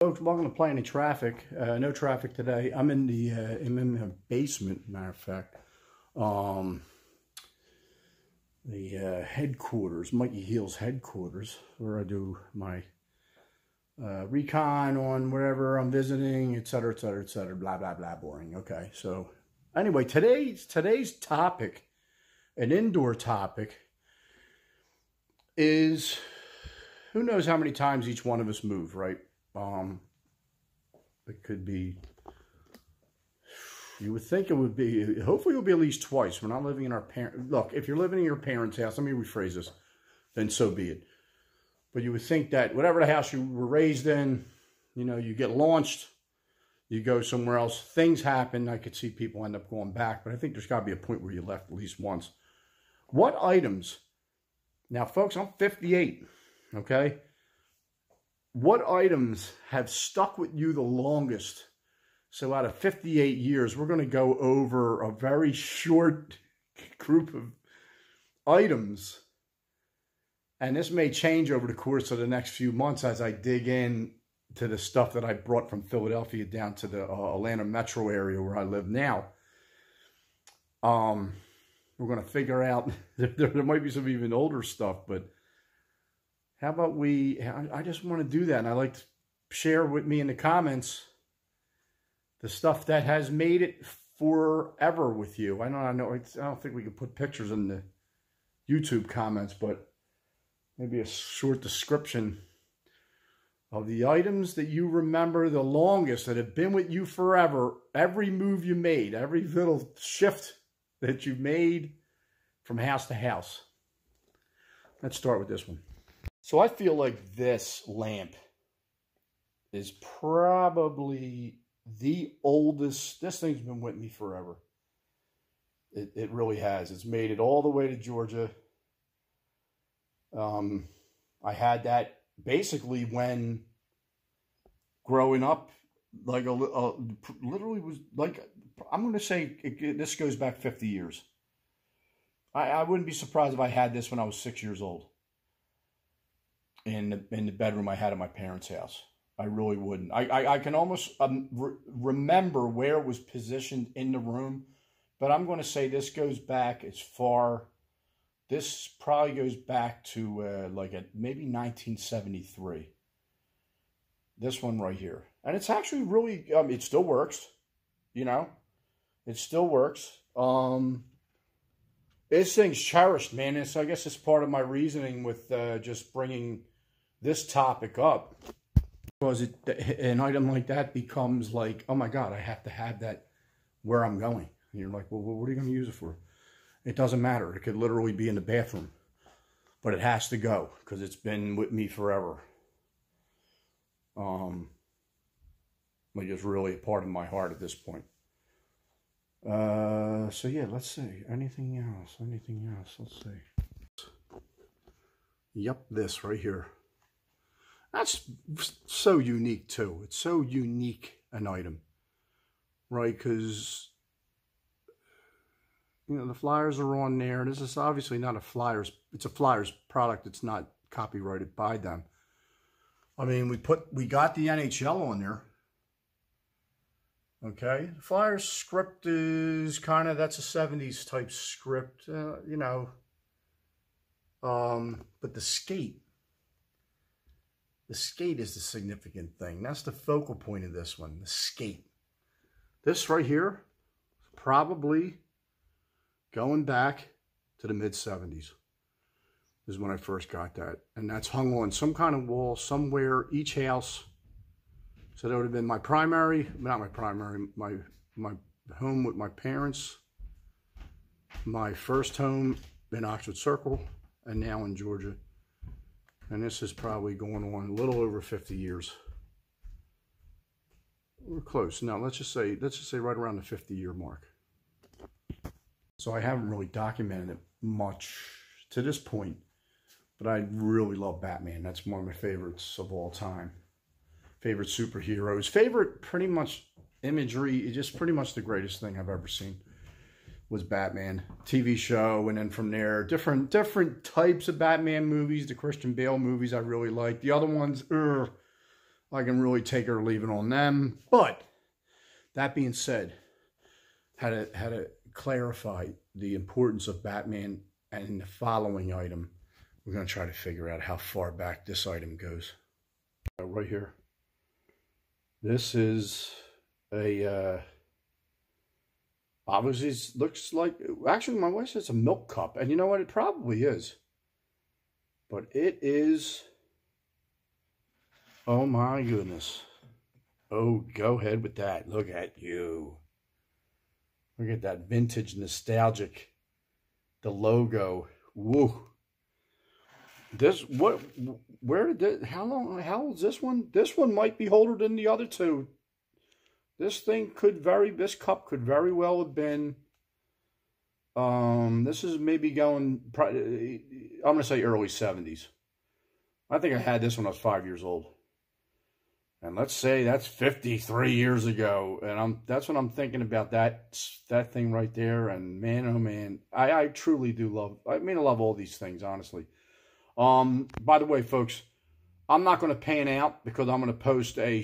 Folks, welcome to Planet Traffic. No traffic today. I'm in the basement, matter of fact. The headquarters, Mikey Heal's headquarters, where I do my recon on wherever I'm visiting, etc., etc., etc. Blah blah blah. Boring. Okay. So anyway, today's topic, an indoor topic, is who knows how many times each one of us move, right? It could be, you would think it would be, hopefully it will be at least twice. We're not living in our look, if you're living in your parents' house, let me rephrase this, then so be it. But you would think that whatever the house you were raised in, you know, you get launched, you go somewhere else, things happen. I could see people end up going back, but I think there's got to be a point where you left at least once. What items, now folks, I'm 58, okay? What items have stuck with you the longest? So out of 58 years, we're going to go over a very short group of items. And this may change over the course of the next few months as I dig in to the stuff that I brought from Philadelphia down to the Atlanta metro area where I live now. We're going to figure out, there might be some even older stuff, but how about I just want to do that. And I'd like to share with me in the comments the stuff that has made it forever with you. I don't think we can put pictures in the YouTube comments, but maybe a short description of the items that you remember the longest, that have been with you forever. Every move you made, every little shift that you made from house to house. Let's start with this one. So I feel like this lamp is probably the oldest. This thing's been with me forever. It really has. It's made it all the way to Georgia. I had that basically when growing up, like literally was like, I'm going to say this goes back 50 years. I wouldn't be surprised if I had this when I was 6 years old. In the bedroom I had at my parents' house. I really wouldn't. I can almost remember where it was positioned in the room, but I'm going to say this goes back as far. This probably goes back to maybe 1973. This one right here, and it's actually really it still works. You know, it still works. This thing's cherished, man. I guess it's part of my reasoning with just bringing this topic up, because an item like that becomes like, oh my God, I have to have that where I'm going. And you're like, well, what are you going to use it for? It doesn't matter. It could literally be in the bathroom, but it has to go because it's been with me forever. Like it's really a part of my heart at this point. So yeah, let's see. Anything else? Let's see. Yep, this right here. That's so unique too. It's so unique an item, right? Because, you know, the flyers are on there. This is obviously not a Flyers. It's a Flyers product. It's not copyrighted by them. I mean, we got the NHL on there. Okay, the Flyers script is kind of, that's a 70s type script, you know. But the skate is the significant thing. That's the focal point of this one, the skate. This right here, probably going back to the mid-70s is when I first got that. And that's hung on some kind of wall somewhere, each house. So that would have been my primary, not my primary, my home with my parents, my first home in Oxford Circle, and now in Georgia. And this is probably going on a little over 50 years. We're close. Now let's just say right around the 50-year mark. So I haven't really documented it much to this point, but I really love Batman. That's one of my favorites of all time. Favorite superheroes, favorite pretty much imagery, it's just pretty much the greatest thing I've ever seen was Batman. TV show, and then from there, different types of Batman movies. The Christian Bale movies I really like. The other ones, I can really take it or leave it on them. But that being said, had to clarify the importance of Batman and the following item. We're going to try to figure out how far back this item goes. Right here. This is a, obviously it looks like, actually my wife says it's a milk cup. And you know what? It probably is. But it is, oh my goodness. Oh, go ahead with that. Look at you. Look at that vintage, nostalgic, the logo. Woo. This, what, where did this, how old is this one? This one might be older than the other two. This cup could very well have been, this is maybe going, I'm going to say early 70s. I think I had this when I was 5 years old. And let's say that's 53 years ago. And that's what I'm thinking about, that thing right there. And man, oh man, I truly do love, I love all these things, honestly. By the way, folks, I'm not going to pan out because I'm going to post a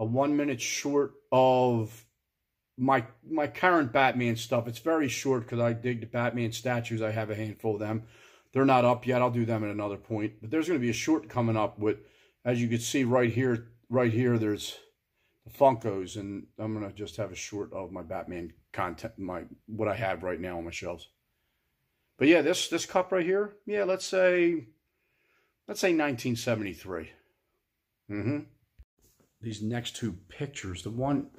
1-minute short of my current Batman stuff. It's very short because I dig the Batman statues. I have a handful of them. They're not up yet. I'll do them at another point. But there's going to be a short coming up with, as you can see right here, there's the Funkos, and I'm going to just have a short of my Batman content, what I have right now on my shelves. But yeah, this cup right here, yeah, let's say 1973. These next two pictures, the one,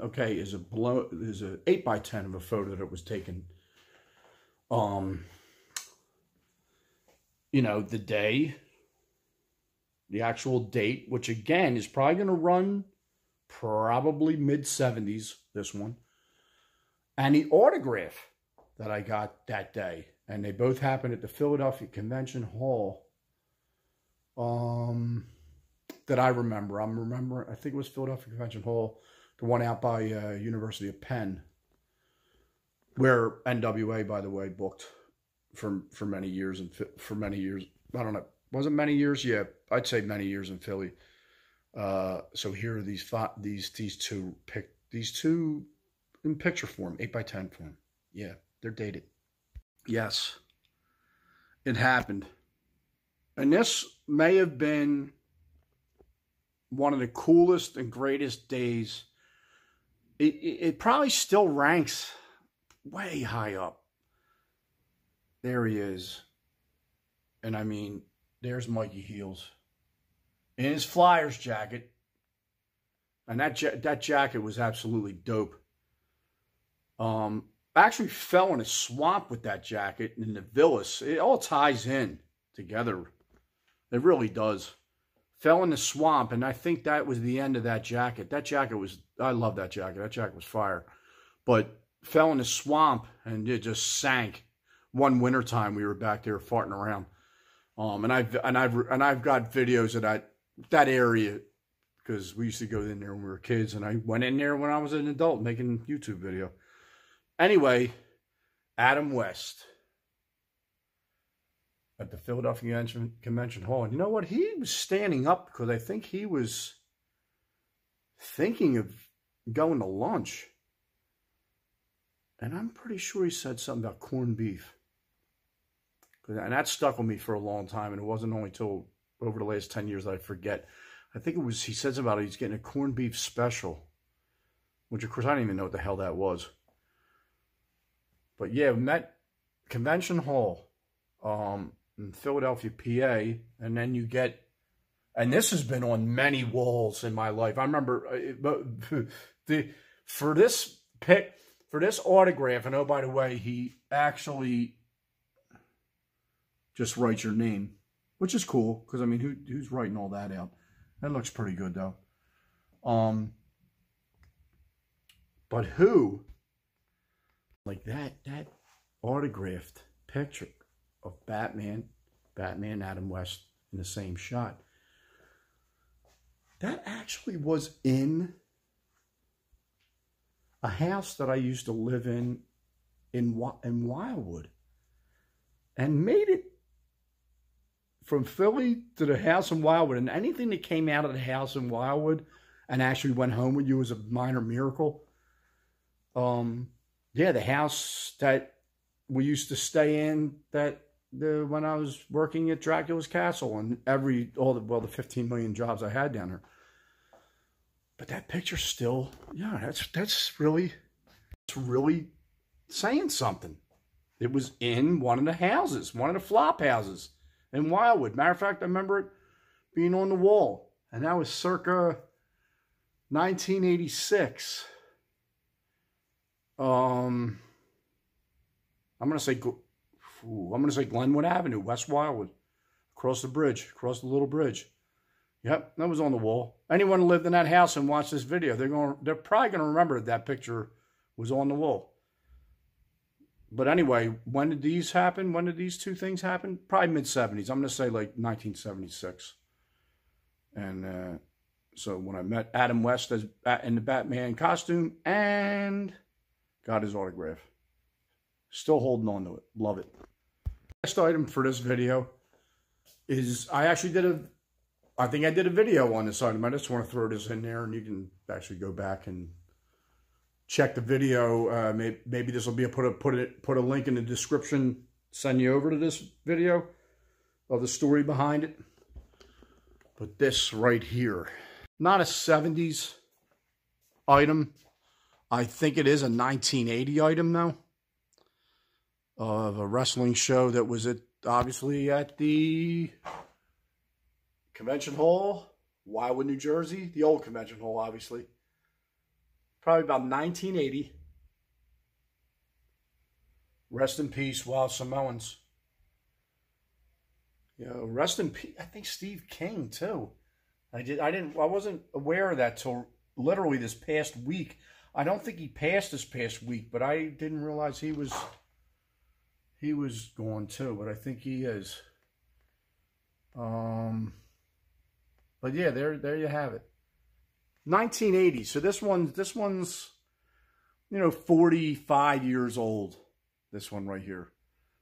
okay, is a 8x10 of a photo that was taken. You know, the day, the actual date, which again is probably going to run probably mid-70s, this one, and the autograph that I got that day. And they both happened at the Philadelphia Convention Hall. That I remember. I think it was Philadelphia Convention Hall, the one out by University of Penn, where NWA, by the way, booked for many years, and for many years, I don't know, was it many years? Yeah, I'd say many years in Philly. So here are these two in picture form, 8x10 form. Yeah, they're dated. Yes, it happened. And this may have been one of the coolest and greatest days. It probably still ranks way high up. There he is. And I mean, there's Mikey Heels in his Flyers jacket. And that jacket was absolutely dope. I actually fell in a swamp with that jacket in the Villas. It all ties in together. It really does. Fell in the swamp, and I think that was the end of that jacket. That jacket was, I love that jacket. That jacket was fire. But fell in the swamp, and it just sank. One wintertime, we were back there farting around. And I've got videos of that area, because we used to go in there when we were kids, and I went in there when I was an adult making a YouTube video. Anyway, Adam West at the Philadelphia Convention Hall. And you know what? He was standing up because I think he was thinking of going to lunch. And I'm pretty sure he said something about corned beef. And that stuck with me for a long time. And it wasn't only till over the last 10 years that I forget. I think it was, he said something about he's getting a corned beef special. Which, of course, I didn't even know what the hell that was. But yeah, we met Convention Hall in Philadelphia, PA. And then you get, and this has been on many walls in my life. I remember for this autograph, and oh, by the way, he actually just writes your name, which is cool, because, I mean, who's writing all that out? That looks pretty good, though. But who, like that autographed picture of Batman, Adam West in the same shot, that actually was in a house that I used to live in Wildwood, and made it from Philly to the house in Wildwood, and anything that came out of the house in Wildwood and actually went home with you was a minor miracle. Yeah, the house that we used to stay in when I was working at Dracula's Castle and the 15 million jobs I had down there. But that picture still, yeah, that's really saying something. It was in one of the houses, one of the flop houses in Wildwood. Matter of fact, I remember it being on the wall, and that was circa 1986. I'm gonna say Glenwood Avenue, West Wildwood, across the bridge, across the little bridge. Yep, that was on the wall. Anyone who lived in that house and watched this video, they're probably gonna remember that picture was on the wall. But anyway, when did these happen? When did these two things happen? Probably mid-70s. I'm gonna say like 1976. And so when I met Adam West in the Batman costume and got his autograph. Still holding on to it. Love it. Next item for this video is I think I did a video on this item. I just want to throw this in there, and you can actually go back and check the video. Maybe this will be put a link in the description, send you over to this video of the story behind it. But this right here, not a 70s item. I think it is a 1980 item though, of a wrestling show that was obviously at the Convention Hall, Wildwood, New Jersey, the old Convention Hall, obviously. Probably about 1980. Rest in peace, Wild Samoans. Rest in peace. I think Steve King too. I wasn't aware of that till literally this past week. I don't think he passed this past week, but I didn't realize he was gone too, but I think he is. But yeah, there you have it. 1980. So this one's 45 years old. This one right here.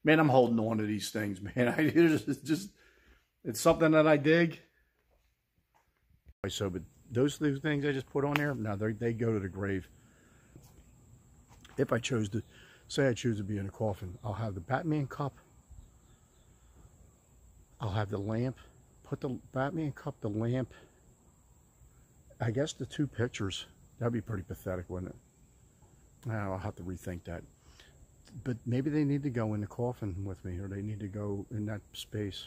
Man, I'm holding on to these things, man. It's something that I dig. So, but those things I just put on there, now they go to the grave. If I chose to, say I choose to be in a coffin, I'll have the Batman cup. I'll have the lamp. Put the Batman cup, the lamp. I guess the two pictures. That'd be pretty pathetic, wouldn't it? I'll have to rethink that. But maybe they need to go in the coffin with me, or they need to go in that space.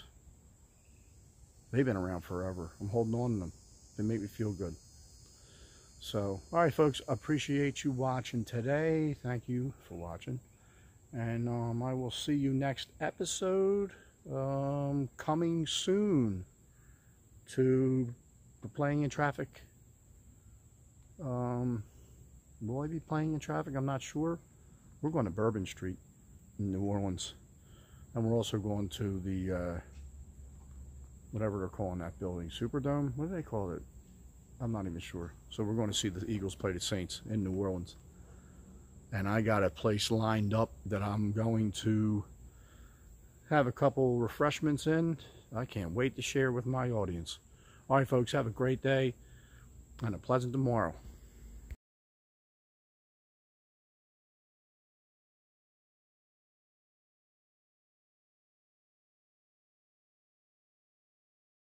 They've been around forever. I'm holding on to them. They make me feel good. So, all right, folks, appreciate you watching today. Thank you for watching. And I will see you next episode, coming soon to Playing in Traffic. Will I be playing in traffic? I'm not sure. We're going to Bourbon Street in New Orleans. And we're also going to the, whatever they're calling that building, Superdome? What do they call it? I'm not even sure. So we're going to see the Eagles play the Saints in New Orleans. And I got a place lined up that I'm going to have a couple refreshments in. I can't wait to share with my audience. All right, folks, have a great day and a pleasant tomorrow.